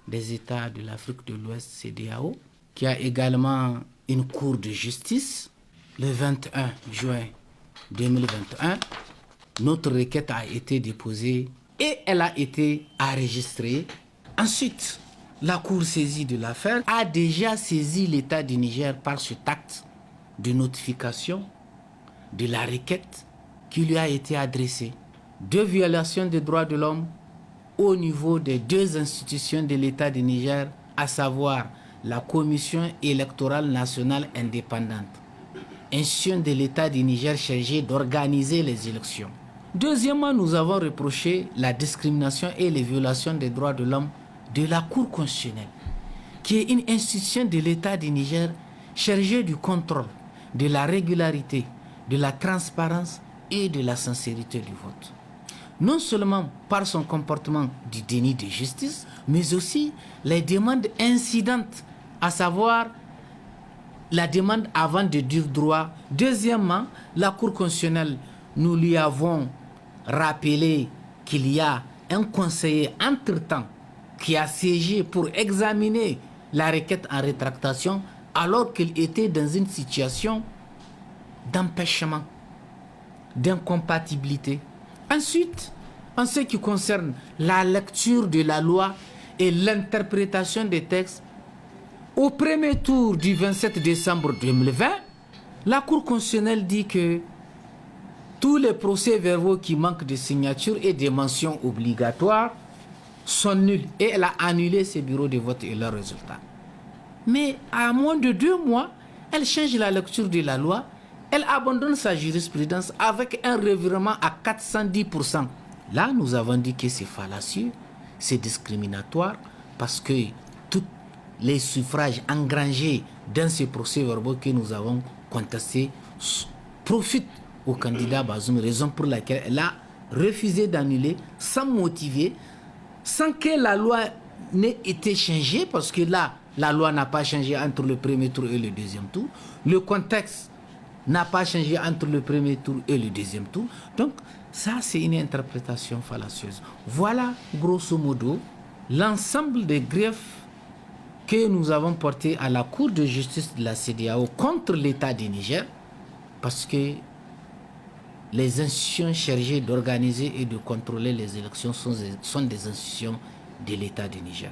des États de l'Afrique de l'Ouest, CEDEAO, qui a également une cour de justice. Le 21 juin 2021, notre requête a été déposée et elle a été enregistrée. Ensuite, la Cour saisie de l'affaire a déjà saisi l'État du Niger par cet acte de notification de la requête qui lui a été adressée. 2 violations des droits de l'homme au niveau des 2 institutions de l'État du Niger, à savoir la Commission électorale nationale indépendante, institution de l'État du Niger chargée d'organiser les élections. Deuxièmement, nous avons reproché la discrimination et les violations des droits de l'homme de la Cour constitutionnelle, qui est une institution de l'État du Niger chargée du contrôle, de la régularité, de la transparence et de la sincérité du vote. Non seulement par son comportement du déni de justice, mais aussi les demandes incidentes, à savoir la demande avant de dire droit. Deuxièmement, la Cour constitutionnelle, nous lui avons rappelé qu'il y a un conseiller entre-temps qui a siégé pour examiner la requête en rétractation alors qu'il était dans une situation d'empêchement, d'incompatibilité. Ensuite, en ce qui concerne la lecture de la loi et l'interprétation des textes, au premier tour du 27 décembre 2020, la Cour constitutionnelle dit que tous les procès-verbaux qui manquent de signature et de mentions obligatoires sont nuls et elle a annulé ces bureaux de vote et leurs résultats. Mais à moins de 2 mois, elle change la lecture de la loi, elle abandonne sa jurisprudence avec un revirement à 410%. Là, nous avons dit que c'est fallacieux, c'est discriminatoire parce que tous les suffrages engrangés dans ces procès-verbaux que nous avons contestés profitent au candidat Bazoum, raison pour laquelle elle a refusé d'annuler sans motiver, sans que la loi n'ait été changée, parce que là, la loi n'a pas changé entre le premier tour et le deuxième tour. Le contexte n'a pas changé entre le premier tour et le deuxième tour. Donc, ça, c'est une interprétation fallacieuse. Voilà, grosso modo, l'ensemble des griefs que nous avons portés à la Cour de justice de la CEDEAO contre l'État du Niger, parce que les institutions chargées d'organiser et de contrôler les élections sont des institutions de l'État du Niger.